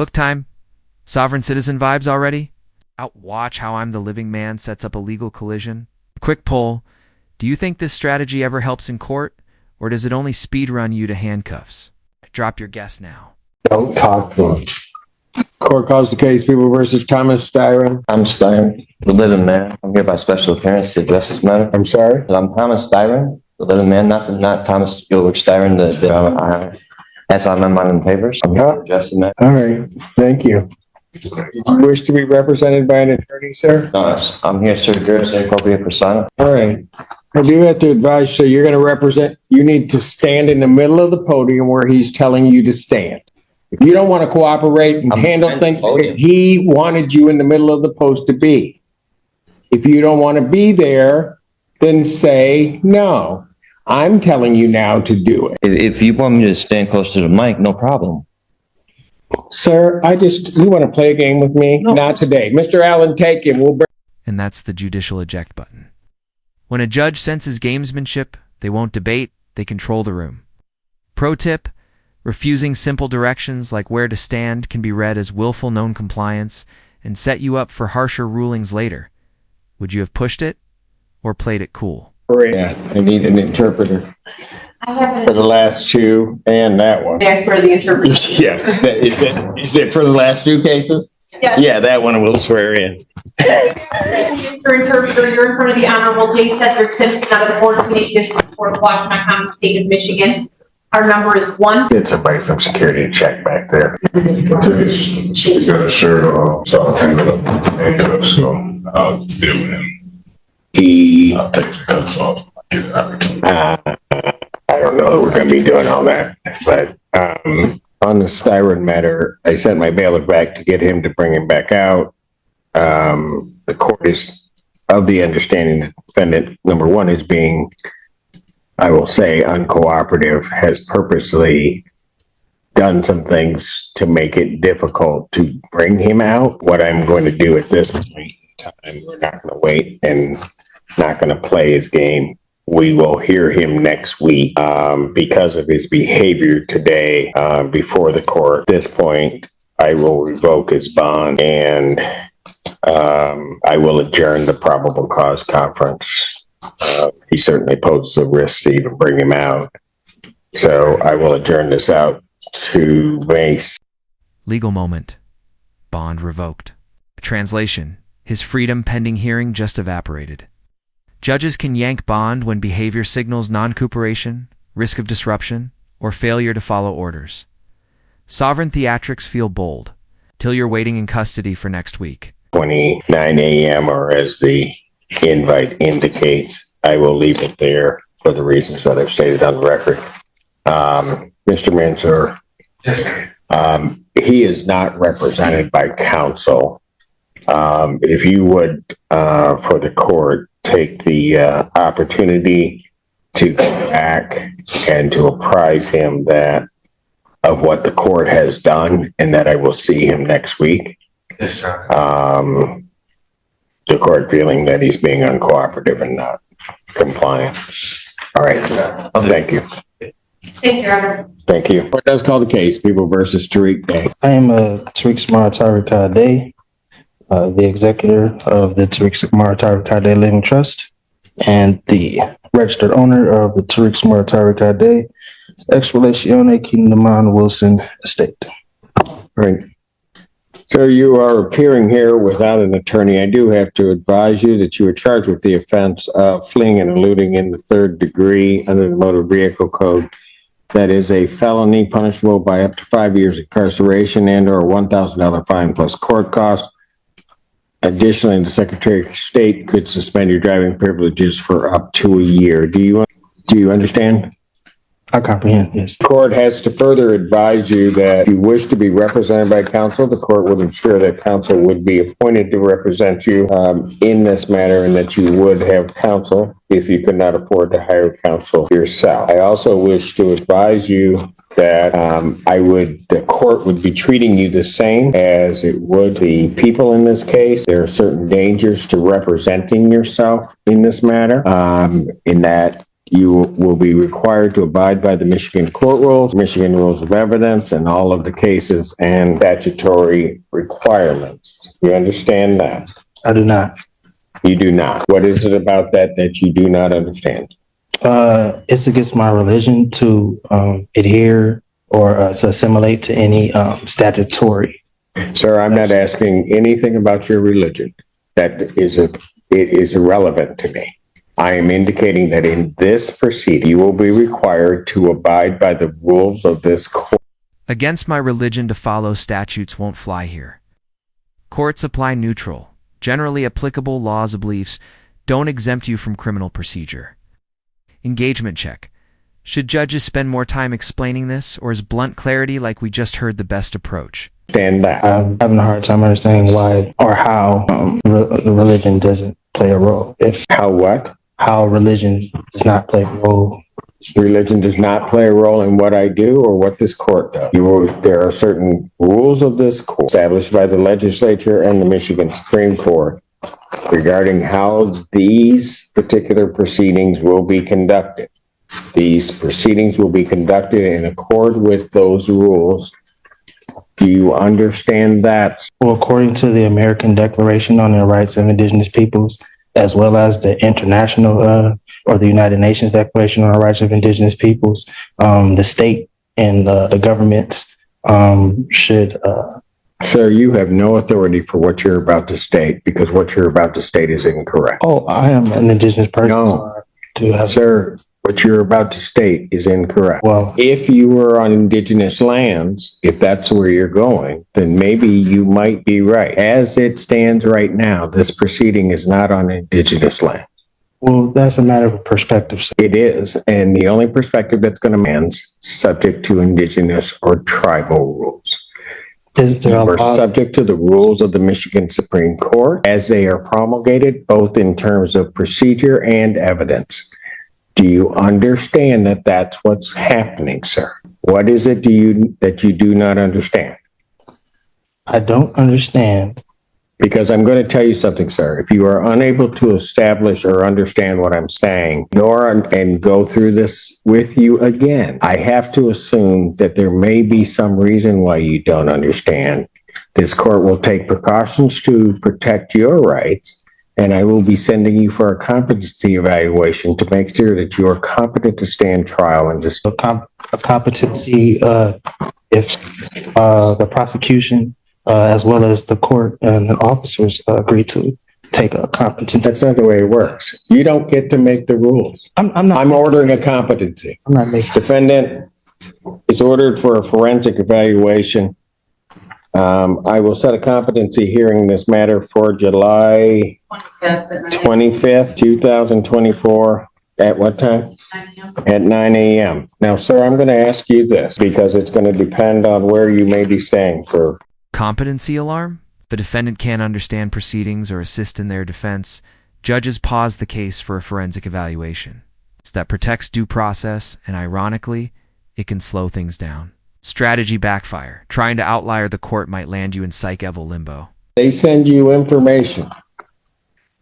Hook time? Sovereign citizen vibes already? Watch how I'm the living man sets up a legal collision. Quick poll. Do you think this strategy ever helps in court, or does it only speedrun you to handcuffs? Drop your guess now. Don't talk to him. Court calls the case, People versus Thomas Styron. I'm Styron, the living man. I'm here by special appearance to address this matter. I'm sorry? I'm Thomas Styron, the living man, not Thomas Ulrich Styron, that's on the papers. I'm here to address the matter. All right, thank you. Do you wish to be represented by an attorney, sir? No, I'm here, sir, to appropriate persona. All right. I do have to advise, so you're going to represent, you need to stand in the middle of the podium where he's telling you to stand. If you don't want to cooperate and handle things, he wanted you in the middle of the post to be. If you don't want to be there, then say no. I'm telling you now to do it. If you want me to stand close to the mic, no problem. Sir, you want to play a game with me? No. Not today. Mr. Allen, take him. And that's the judicial eject button. When a judge senses gamesmanship, they won't debate, they control the room. Pro tip, refusing simple directions like where to stand can be read as willful non-compliance and set you up for harsher rulings later. Would you have pushed it or played it cool? Yeah, I need an interpreter. For the last two and that one. That's for the interpreter. Yes. Is it for the last two cases? Yes. Yeah, that one we'll swear in. Mr. Interpreter, you're in front of the Honorable J. Cedric Simpson of the 14th District Court of Washington County, State of Michigan. Our number is 1. Get somebody from security to check back there. She's got a shirt on, so I'll take it up. So I'll deal with him. I'll take the cuffs off. Get it out. I don't know that we're going to be doing all that, but on the Styron matter, I sent my bailiff back to get him to bring him back out. The court is of the understanding that defendant number 1 is being, I will say, uncooperative, has purposely done some things to make it difficult to bring him out. What I'm going to do at this point in time, we're not going to wait and not going to play his game. We will hear him next week because of his behavior today before the court. At this point, I will revoke his bond and I will adjourn the probable cause conference. He certainly poses a risk to even bring him out. So I will adjourn this out to May. Legal moment. Bond revoked. Translation. His freedom pending hearing just evaporated. Judges can yank bond when behavior signals non-cooperation, risk of disruption, or failure to follow orders. Sovereign theatrics feel bold, till you're waiting in custody for next week. 29 a.m. or as the invite indicates. I will leave it there for the reasons that I've stated on the record. Mr. Mansour, he is not represented by counsel. If you would, for the court, take the opportunity to go back and to apprise him of what the court has done and that I will see him next week. Yes, sir. The court feeling that he's being uncooperative and not compliant. All right. Thank you. Thank you, Your Honor. Thank you. Court does call the case, People versus Tariq Day. I am Tariq Samar Tariq Day, the executor of the Tariq Samar Tariq Day Living Trust and the registered owner of the Tariq Samar Tariq Day Ex Relatione Kingdom Wilson Estate. Right. So you are appearing here without an attorney. I do have to advise you that you are charged with the offense of fleeing and eluding in the 3rd degree under the Motor Vehicle Code. That is a felony punishable by up to 5 years incarceration and or a $1,000 fine plus court costs. Additionally, the Secretary of State could suspend your driving privileges for up to a year. Do you understand? I comprehend, yes. The court has to further advise you that if you wish to be represented by counsel, the court would ensure that counsel would be appointed to represent you in this matter and that you would have counsel if you could not afford to hire counsel yourself. I also wish to advise you that the court would be treating you the same as it would the people in this case. There are certain dangers to representing yourself in this matter, in that You will be required to abide by the Michigan court rules, Michigan rules of evidence, and all of the cases and statutory requirements. You understand that? I do not. You do not. What is it about that that you do not understand? It's against my religion to adhere or to assimilate to any statutory. Sir, I'm not asking anything about your religion. It is irrelevant to me. I am indicating that in this proceeding, you will be required to abide by the rules of this court. Against my religion to follow statutes won't fly here. Courts apply neutral, generally applicable laws of beliefs, don't exempt you from criminal procedure. Engagement check. Should judges spend more time explaining this, or is blunt clarity like we just heard the best approach? Understand that. I'm having a hard time understanding why or how religion doesn't play a role. How what? How religion does not play a role. Religion does not play a role in what I do or what this court does. There are certain rules of this court established by the legislature and the Michigan Supreme Court regarding how these particular proceedings will be conducted. These proceedings will be conducted in accord with those rules. Do you understand that? Well, according to the American Declaration on the Rights of Indigenous Peoples, as well as the international or the United Nations Declaration on the Rights of Indigenous Peoples, the state and the governments should... Sir, you have no authority for what you're about to state because what you're about to state is incorrect. Oh, I am an indigenous person. No, So sir, what you're about to state is incorrect. well, If you were on indigenous lands, if that's where you're going, then maybe you might be right. As it stands right now, this proceeding is not on indigenous land. well, that's a matter of perspective. So It is, and the only perspective that's going to man's subject to indigenous or tribal rules. is there You a are law? subject to the rules of the Michigan Supreme Court as they are promulgated, both in terms of procedure and evidence. Do you understand that that's what's happening, sir? What is it that you do not understand? I don't understand. Because I'm going to tell you something, sir. If you are unable to establish or understand what I'm saying, and go through this with you again, I have to assume that there may be some reason why you don't understand. This court will take precautions to protect your rights, and I will be sending you for a competency evaluation to make sure that you are competent to stand trial and just A competency, if the prosecution, as well as the court and the officers agree to take a competency. That's not the way it works. You don't get to make the rules. I'm ordering a competency. I'm not making. Defendant is ordered for a forensic evaluation. I will set a competency hearing in this matter for July 25th, 2024. At what time? 9 a.m. At 9 a.m. Now, sir, I'm going to ask you this because it's going to depend on where you may be staying for. Competency alarm? The defendant can't understand proceedings or assist in their defense. Judges pause the case for a forensic evaluation. So that protects due process, and ironically, it can slow things down. Strategy backfire. Trying to outlier the court might land you in psych-eval limbo. They send you information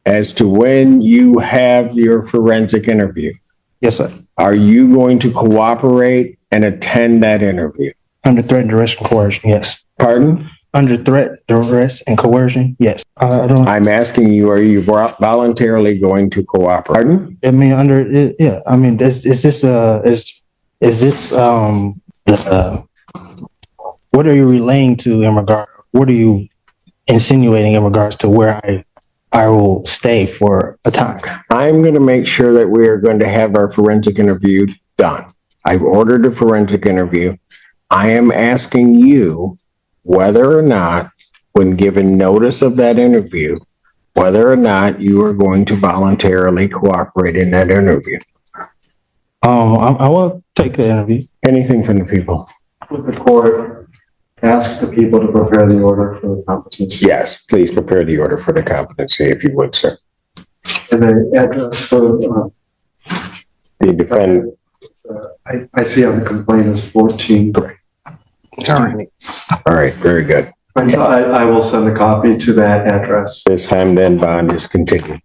as to when you have your forensic interview. Yes, sir. Are you going to cooperate and attend that interview? Under threat, duress, and coercion. Yes. Pardon? Under threat, duress, and coercion. Yes. I don't. I'm asking you, are you voluntarily going to cooperate? Pardon? I mean, yeah. I mean, is this what are you relaying to in regard? What are you insinuating in regards to where I will stay for a time? I'm going to make sure that we are going to have our forensic interview done. I've ordered a forensic interview. I am asking you whether or not, when given notice of that interview, whether or not you are going to voluntarily cooperate in that interview. I will take the interview. Anything from the people? With the court, ask the people to prepare the order for the competency. Yes, please prepare the order for the competency if you would, sir. And the address for, The defendant. I see on the complaint is 14. All right, very good. I will send a copy to that address. This time then bond is continued.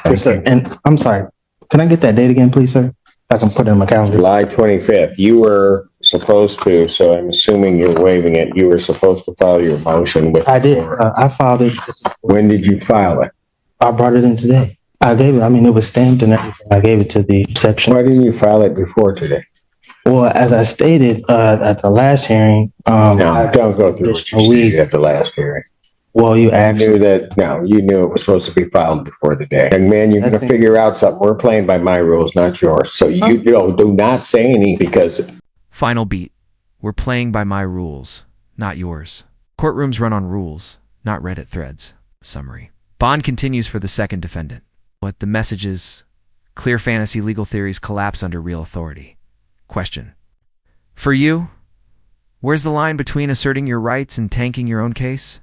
Yes, sir. And I'm sorry. Can I get that date again, please, sir? I can put it in my calendar. July 25th. You were supposed to, so I'm assuming you're waiving it. You were supposed to file your motion with. I did, I filed it. When did you file it? I brought it in today. I gave it, I mean, it was stamped and everything. I gave it to the section. Why didn't you file it before today? Well, as I stated, at the last hearing, No, don't go through what you stated at the last hearing. well, you You asked, knew that, no, you knew it was supposed to be filed before the day. Young man, you're gonna That's it. figure out something. We're playing by my rules, not yours. So you do not say anything because Final beat. We're playing by my rules, not yours. Courtrooms run on rules, not Reddit threads. Summary. Bond continues for the second defendant. What the message is, clear fantasy legal theories collapse under real authority. Question. For you, where's the line between asserting your rights and tanking your own case?